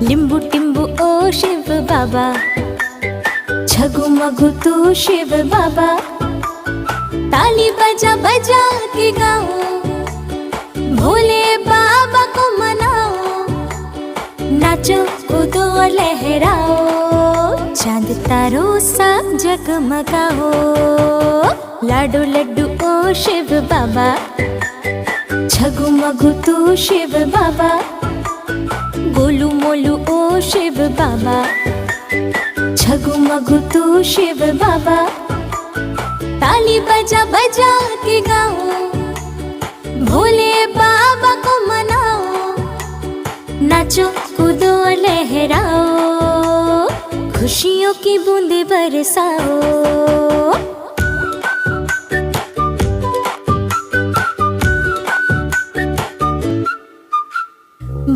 लिंबू टिंबू ओ शिव बाबा, छगु मगु तू शिव बाबा, ताली बजा बजा के गाओ, भोले बाबा को मनाओ, नाचो कूदो और लहराओ, चांद तारों सा जगमगाओ। लाडू लड्डू ओ शिव बाबा, छगु मगु तू शिव बाबा, गोलू मोलू ओ शिव बाबा, छगु मगु तू शिव बाबा, ताली बजा बजा के गाओ, भोले बाबा को मनाओ, नाचो कूदो लहराओ, खुशियों की बूंदे बरसाओ।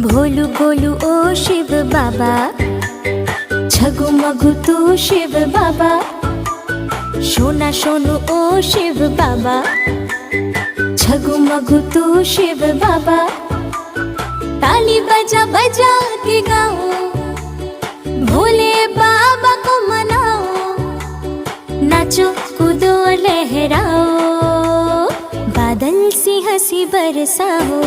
भोलू गोलू ओ शिव बाबा, छगु मगु तू शिव बाबा, सोना सोनू ओ शिव बाबा, छगु मगु तू शिव बाबा, ताली बजा बजा के गाओ, भोले बाबा को मनाओ, नाचो कूदो लहराओ, बादल सी हंसी बरसाओ।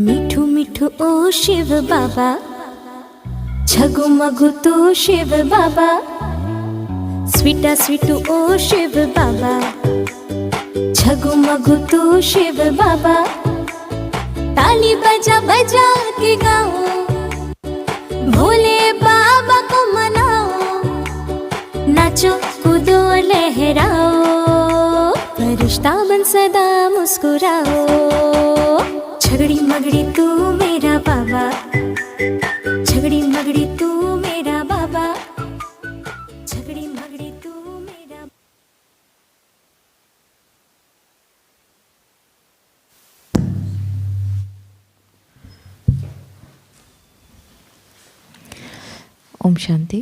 मिठू मिठू ओ शिव बाबा, छगु मगु तू शिव बाबा, स्वीटा स्वीटू ओ शिव बाबा, छगु मगु तू शिव बाबा, ताली बजा बजा के गाओ, भोले बाबा को मनाओ, नाचो कूदो लहराओ, फरिश्ता बन सदा मुस्कुराओ। झगड़ी मगड़ी तू मेरा बाबा, झगड़ी मगड़ी तू मेरा बाबा, झगड़ी मगड़ी तू मेरा। Om Shanti.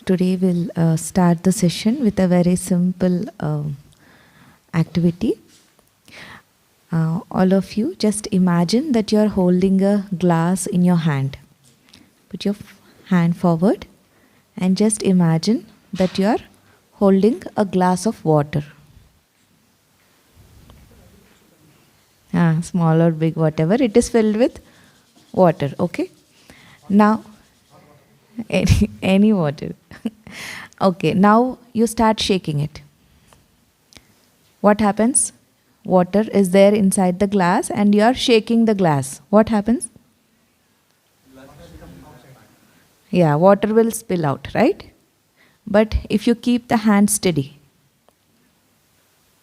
Today we'll start the session with a very simple activity. All of you just imagine that you are holding a glass in your hand. Put your hand forward and just imagine that you are holding a glass of water. Small or big, whatever, it is filled with water, okay? Now, any water. Okay, now you start shaking it. What happens? Water is there inside the glass and you are shaking the glass. What happens? Yeah, water will spill out, right? But if you keep the hand steady,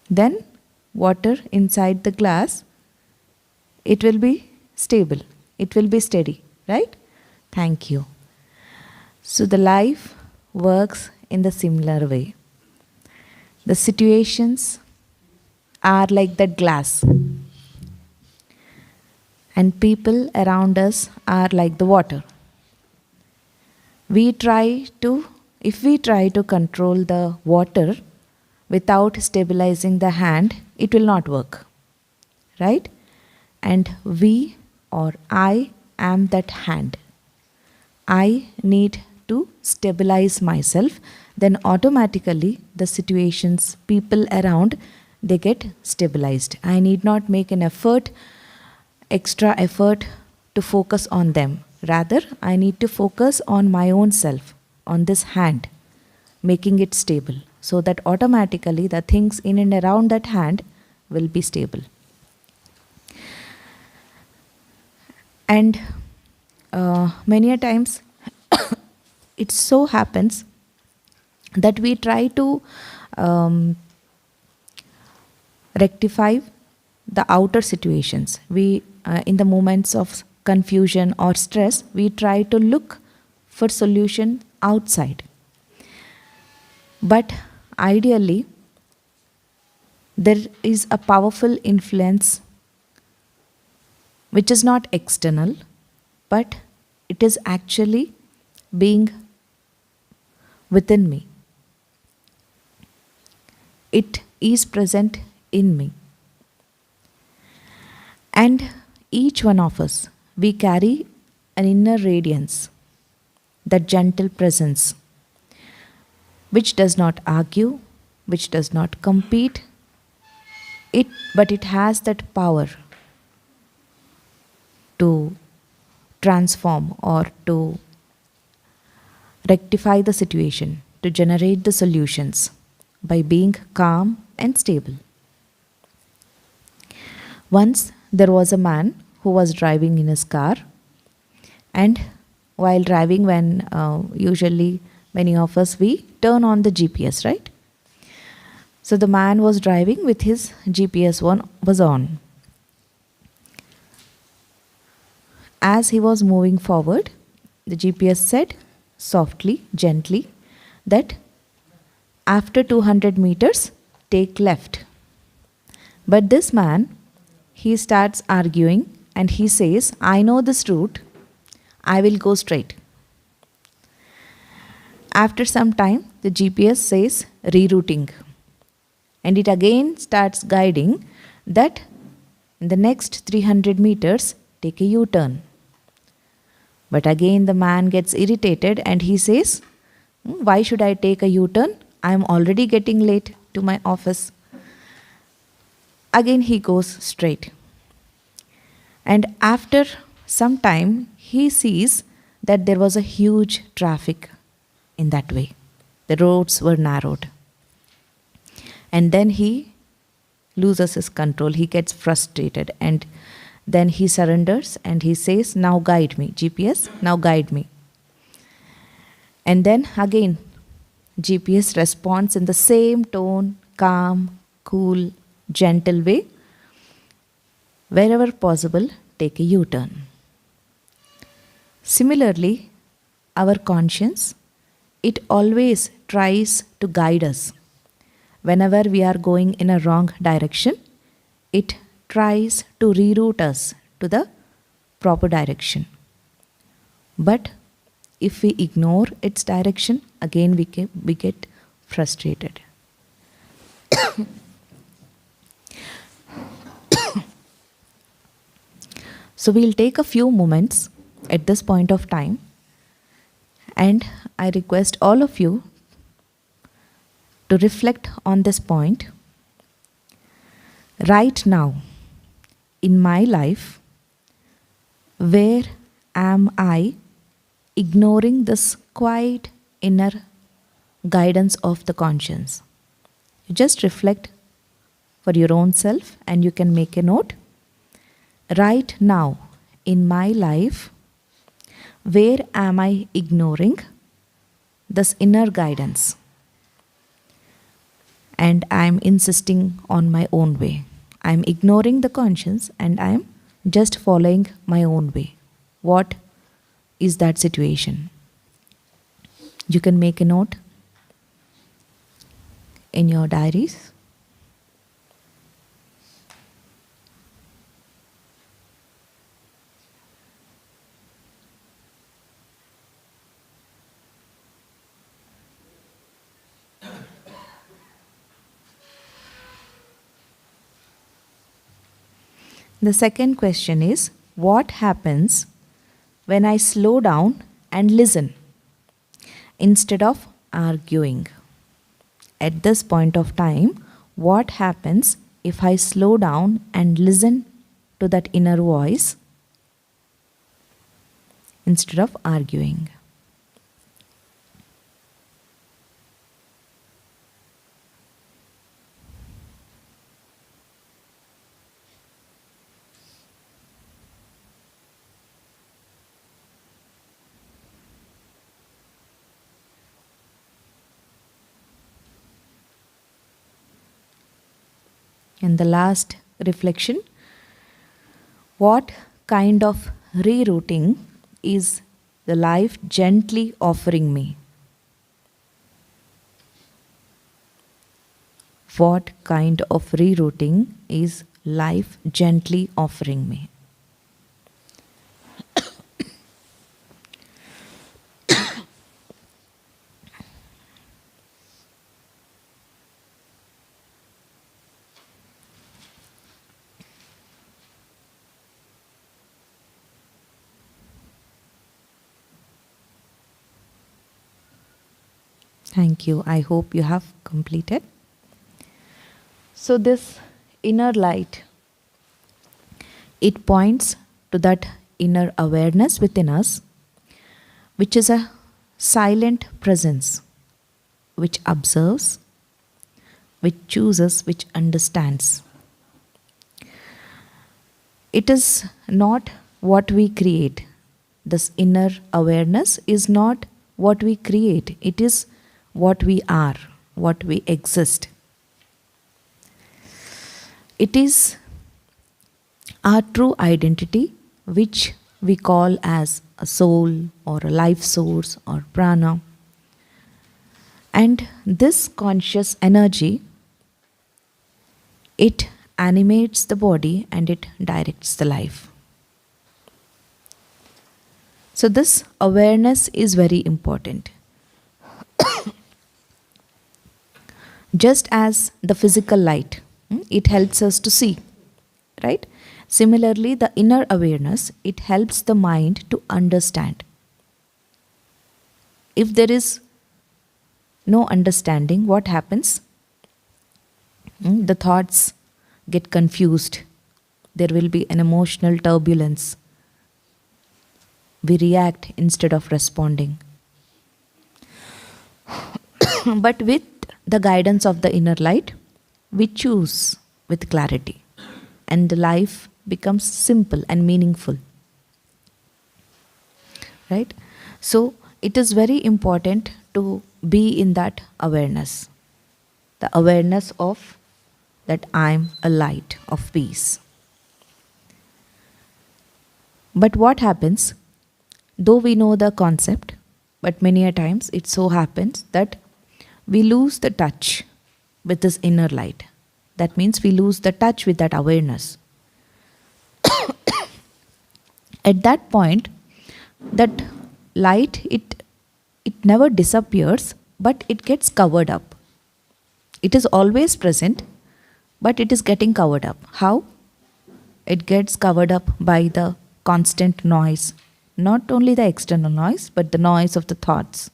then water inside the glass, it will be stable. It will be steady, right? Thank you. So the life works in the similar way. The situations are like that glass, and people around us are like the water. If we try to control the water without stabilizing the hand, it will not work, right? And we or I am that hand. I need to stabilize myself, then automatically the situations, people around, they get stabilized. I need not make an extra effort to focus on them. Rather, I need to focus on my own self, on this hand, making it stable, so that automatically the things in and around that hand will be stable. And many a times it so happens that we try to rectify the outer situations. We, in the moments of confusion or stress, we try to look for solution outside. But ideally, there is a powerful influence which is not external, but it is actually being within me. it is present in me. And each one of us, we carry an inner radiance, that gentle presence, which does not argue, which does not compete, but it has that power to transform or to rectify the situation, to generate the solutions by being calm and stable. Once there was a man who was driving in his car, and while driving, when usually many of us we turn on the GPS, right? So the man was driving with his GPS was on. As he was moving forward, the GPS said softly, gently, that after 200 meters, take left. But this man, he starts arguing and he says, I know this route, I will go straight. After some time, the GPS says rerouting. And it again starts guiding that in the next 300 meters, take a U-turn. But again the man gets irritated and he says, why should I take a U-turn? I am already getting late to my office. Again he goes straight. And after some time, he sees that there was a huge traffic in that way. The roads were narrowed. And then he loses his control. He gets frustrated and then he surrenders and he says, now guide me, GPS, now guide me. And then again, GPS responds in the same tone, calm, cool, gentle way. Wherever possible, take a U-turn. Similarly, our conscience, it always tries to guide us. Whenever we are going in a wrong direction, it tries to reroute us to the proper direction. But if we ignore its direction, again we get frustrated. So we'll take a few moments at this point of time, and I request all of you to reflect on this point. Right now, in my life, where am I ignoring this quiet inner guidance of the conscience? You just reflect for your own self and you can make a note. Right now, in my life, where am I ignoring this inner guidance? And I am insisting on my own way. I am ignoring the conscience and I am just following my own way. What is that situation? You can make a note in your diaries. The second question is, what happens when I slow down and listen instead of arguing? At this point of time, what happens if I slow down and listen to that inner voice instead of arguing? And the last reflection, what kind of rerouting is the life gently offering me? What kind of rerouting is life gently offering me? Thank you. I hope you have completed. So, this inner light, it points to that inner awareness within us, which is a silent presence, which observes, which chooses, which understands. It is not what we create. This inner awareness is not what we create, it is what we are, what we exist. It is our true identity, which we call as a soul or a life source or prana. And this conscious energy, it animates the body and it directs the life. So, this awareness is very important. Just as the physical light, it helps us to see, right? Similarly, the inner awareness, it helps the mind to understand. If there is no understanding, what happens? The thoughts get confused. There will be an emotional turbulence. We react instead of responding. But with the guidance of the inner light, we choose with clarity, and the life becomes simple and meaningful. Right? So, it is very important to be in that awareness, the awareness of that I am a light of peace. But what happens, though we know the concept, but many a times it so happens that we lose the touch with this inner light. That means we lose the touch with that awareness. At that point, that light, it never disappears, but it gets covered up. It is always present, but it is getting covered up. How? It gets covered up by the constant noise, not only the external noise, but the noise of the thoughts,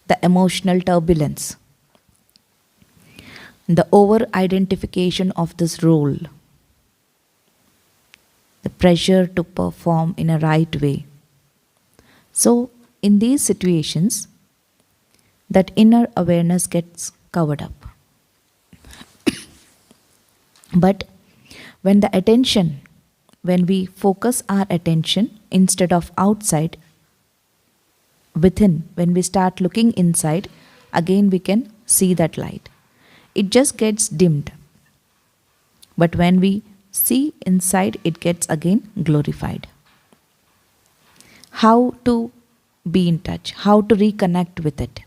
the emotional turbulence, the over identification of this role, the pressure to perform in a right way. So, in these situations, that inner awareness gets covered up. But when the attention, when we focus our attention instead of outside, within, when we start looking inside, again we can see that light. It just gets dimmed. But when we see inside, it gets again glorified. How to be in touch? How to reconnect with it?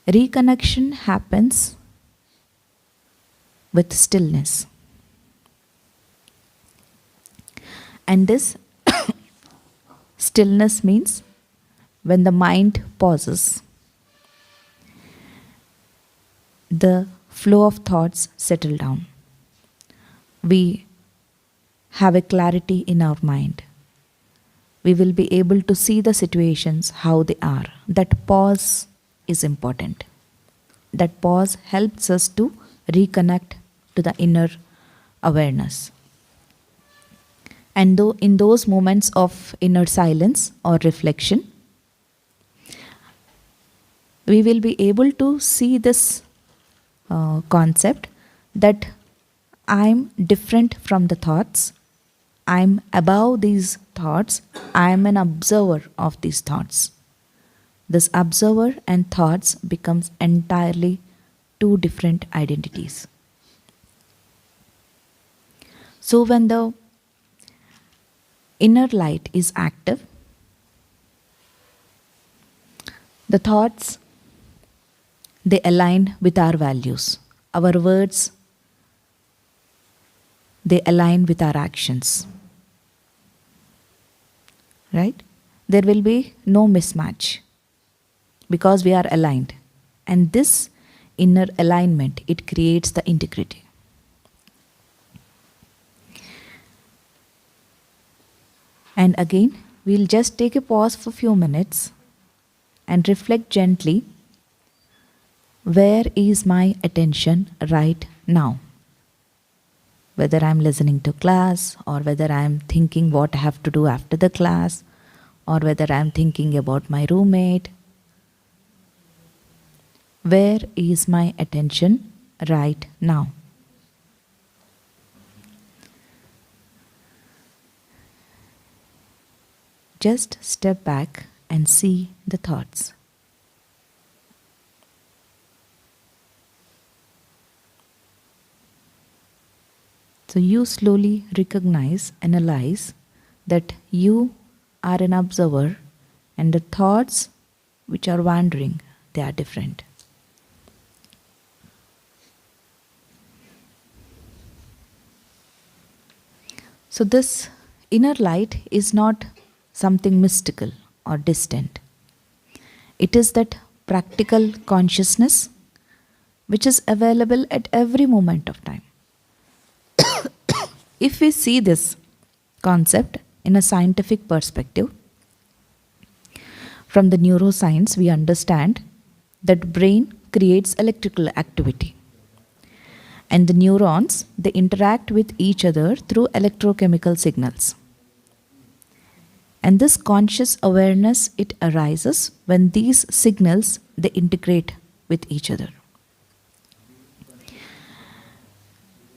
Reconnection happens with stillness. And this stillness means when the mind pauses, the flow of thoughts settle down. We have a clarity in our mind. We will be able to see the situations how they are. That pause is important. That pause helps us to reconnect to the inner awareness. And though in those moments of inner silence or reflection, we will be able to see this concept that I'm different from the thoughts, I'm above these thoughts, I'm an observer of these thoughts. This observer and thoughts becomes entirely two different identities. So when the inner light is active, the thoughts, they align with our values. Our words, they align with our actions. Right? There will be no mismatch because we are aligned. And this inner alignment, it creates the integrity. And again, we'll just take a pause for a few minutes and reflect gently, where is my attention right now? Whether I'm listening to class, or whether I'm thinking what I have to do after the class, or whether I'm thinking about my roommate. Where is my attention right now? Just step back and see the thoughts. So you slowly recognize, analyze that you are an observer and the thoughts which are wandering, they are different. So this inner light is not something mystical or distant. It is that practical consciousness which is available at every moment of time. If we see this concept in a scientific perspective, from the neuroscience we understand that brain creates electrical activity. And the neurons, they interact with each other through electrochemical signals. And this conscious awareness, it arises when these signals, they integrate with each other.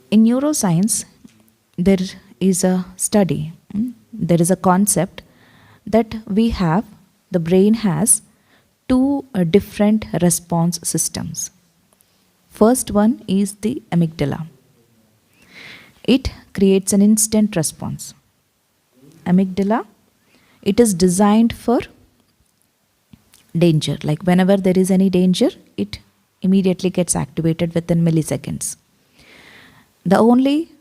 In neuroscience, there is a study, there is a concept that the brain has two different response systems. First one is the amygdala. It creates an instant response. Amygdala, it is designed for danger. Like whenever there is any danger, it immediately gets activated within milliseconds. The only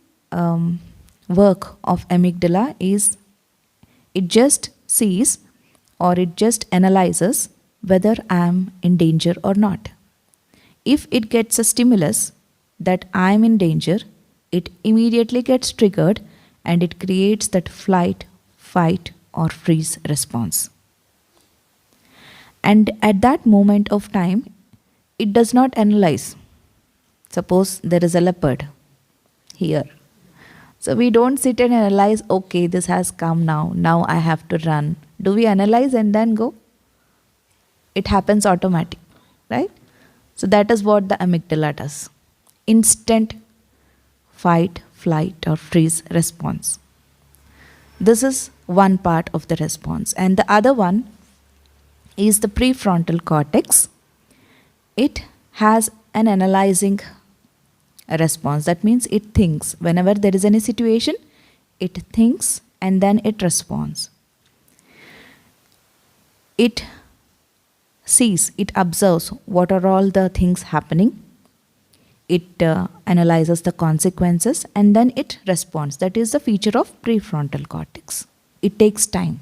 work of amygdala is it just sees or it just analyzes whether I am in danger or not. If it gets a stimulus that I am in danger, it immediately gets triggered and it creates that flight, fight, or freeze response. And at that moment of time, it does not analyze. Suppose there is a leopard here. So we don't sit and analyze, okay, this has come now I have to run. Do we analyze and then go? It happens automatic, right? So that is what the amygdala does. Instant fight, flight, or freeze response. This is one part of the response. And the other one is the prefrontal cortex. It has an analyzing response. That means it thinks. Whenever there is any situation, it thinks and then it responds. It sees, it observes what are all the things happening. It analyzes the consequences and then it responds. That is the feature of prefrontal cortex. It takes time.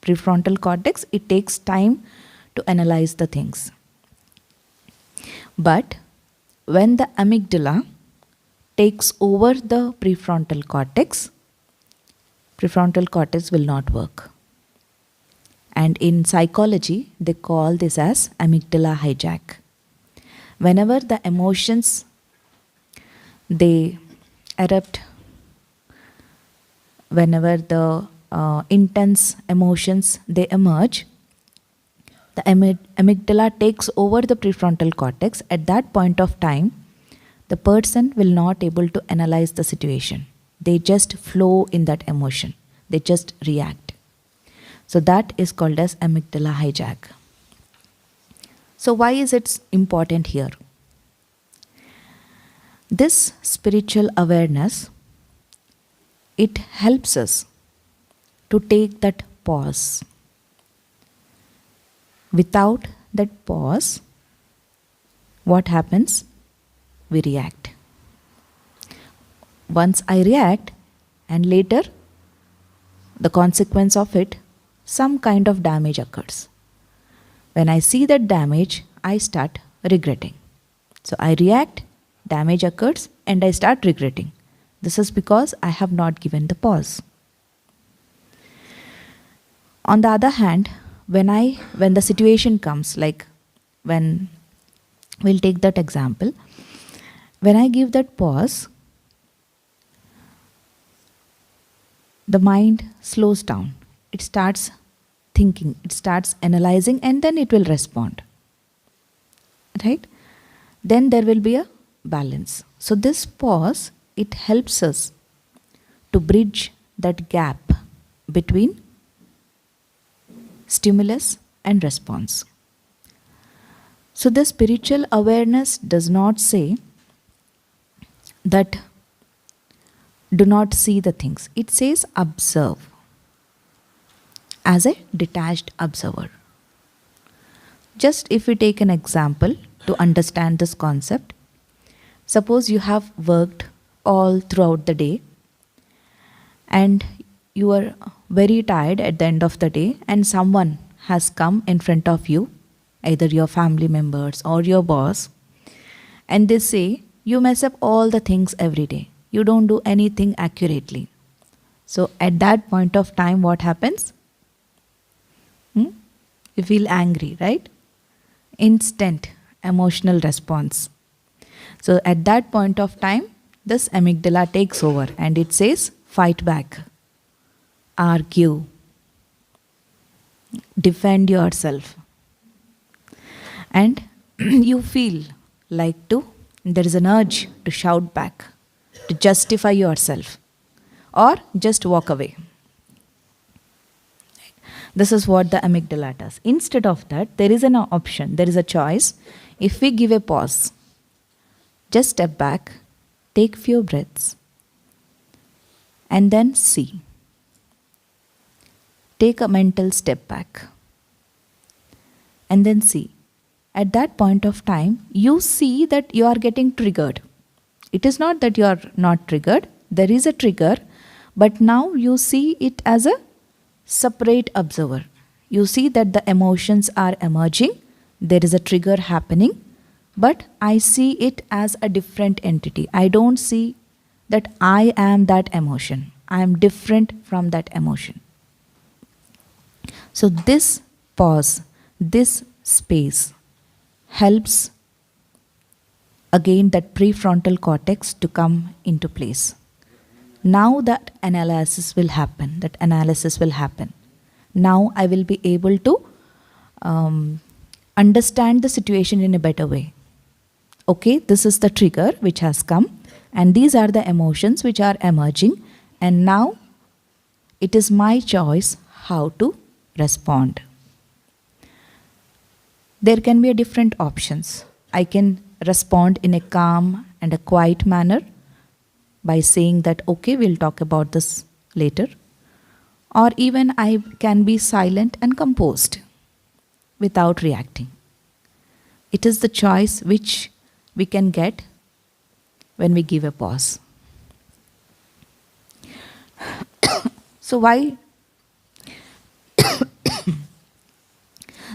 Prefrontal cortex, it takes time to analyze the things. But when the amygdala takes over the prefrontal cortex will not work. And in psychology, they call this as amygdala hijack. Whenever the emotions, they erupt, whenever the intense emotions, they emerge, the amygdala takes over the prefrontal cortex. At that point of time, the person will not able to analyze the situation. They just flow in that emotion. They just react. So that is called as amygdala hijack. So why is it important here? This spiritual awareness, it helps us to take that pause. Without that pause, what happens? We react. Once I react, and later, the consequence of it, some kind of damage occurs. When I see that damage, I start regretting. So I react, damage occurs, and I start regretting. This is because I have not given the pause. On the other hand, when the situation comes, like when we'll take that example, when I give that pause, the mind slows down. It starts thinking, it starts analyzing, and then it will respond. Right? Then there will be a balance. So this pause, it helps us to bridge that gap between stimulus and response. So the spiritual awareness does not say that do not see the things. It says observe as a detached observer. Just if we take an example to understand this concept, suppose you have worked all throughout the day and you are very tired at the end of the day, and someone has come in front of you, either your family members or your boss, and they say, you mess up all the things every day. You don't do anything accurately. So at that point of time, what happens? You feel angry, right? Instant emotional response. So at that point of time, this amygdala takes over and it says, fight back, argue, defend yourself. And you feel like there is an urge to shout back, to justify yourself, or just walk away. This is what the amygdala does. Instead of that, there is an option, there is a choice. If we give a pause, just step back, take few breaths, and then see. Take a mental step back, and then see. At that point of time, you see that you are getting triggered. It is not that you are not triggered. There is a trigger, but now you see it as a separate observer. You see that the emotions are emerging. There is a trigger happening, but I see it as a different entity. I don't see that I am that emotion. I am different from that emotion. So this pause, this space helps again that prefrontal cortex to come into place. Now that analysis will happen. Now I will be able to understand the situation in a better way. Okay, this is the trigger which has come, and these are the emotions which are emerging, and now it is my choice how to respond. There can be different options. I can respond in a calm and a quiet manner by saying that, okay, we'll talk about this later. Or even I can be silent and composed without reacting. It is the choice which we can get when we give a pause. So why?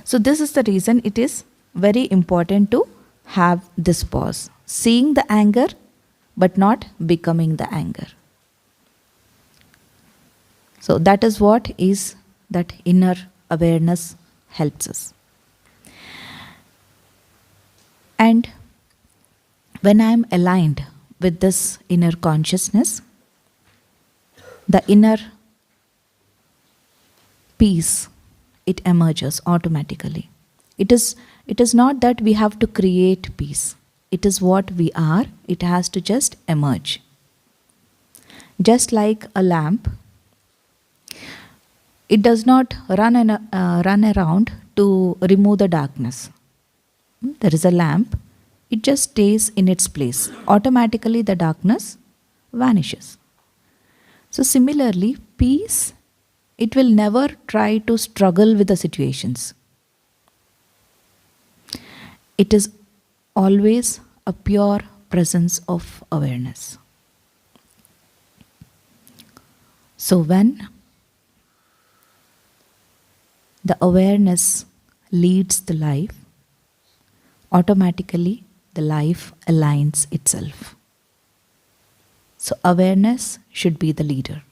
So this is the reason it is very important to have this pause. Seeing the anger, but not becoming the anger. So that is what is that inner awareness helps us. And when I am aligned with this inner consciousness, the inner peace, it emerges automatically. It is not that we have to create peace. It is what we are. It has to just emerge. Just like a lamp, it does not run around to remove the darkness. There is a lamp. It just stays in its place. Automatically the darkness vanishes. So similarly, peace, it will never try to struggle with the situations. It is always a pure presence of awareness. So when the awareness leads the life, automatically the life aligns itself. So awareness should be the leader,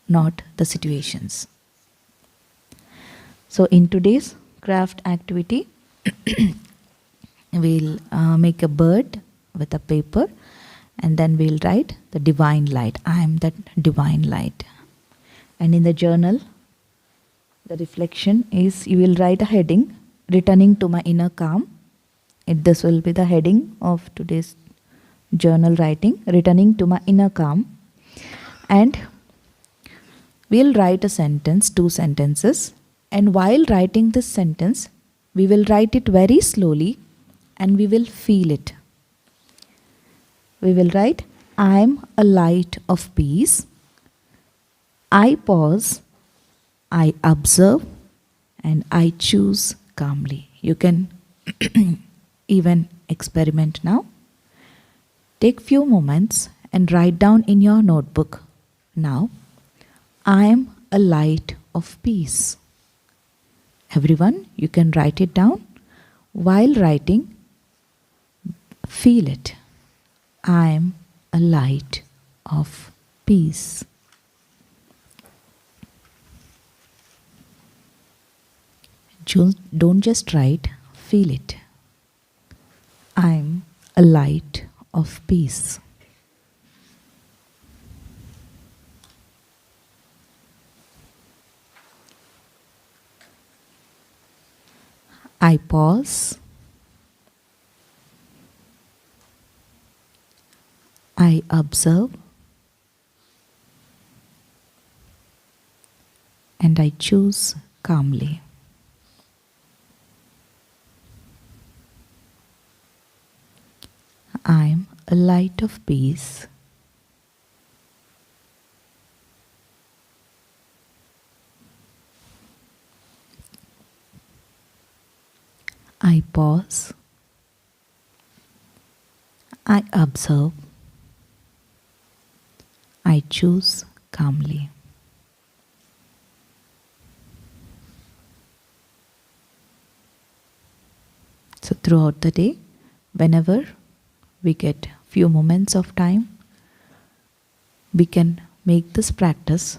not the situations. So in today's craft activity, we'll make a bird with a paper, and then we'll write the divine light. I am that divine light. And in the journal, the reflection is you will write a heading, returning to my inner calm. This will be the heading of today's journal writing, returning to my inner calm. And we'll write a sentence, 2 sentences. And while writing this sentence, we will write it very slowly and we will feel it. We will write, I am a light of peace. I pause, I observe, and I choose calmly. You can even experiment now. Take few moments and write down in your notebook now, I am a light of peace. Everyone, you can write it down. While writing, feel it. I am a light of peace. Don't just write, feel it. I am a light of peace. I pause. I observe. And I choose calmly. I am a light of peace. I pause. I observe. I choose calmly. So throughout the day, whenever we get few moments of time, we can make this practice,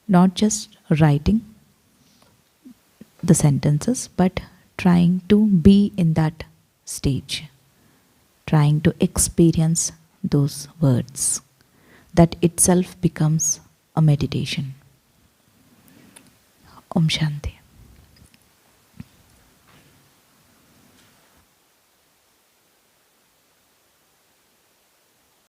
not just writing the sentences, but trying to be in that stage, trying to experience those words. That itself becomes a meditation. Om Shanti.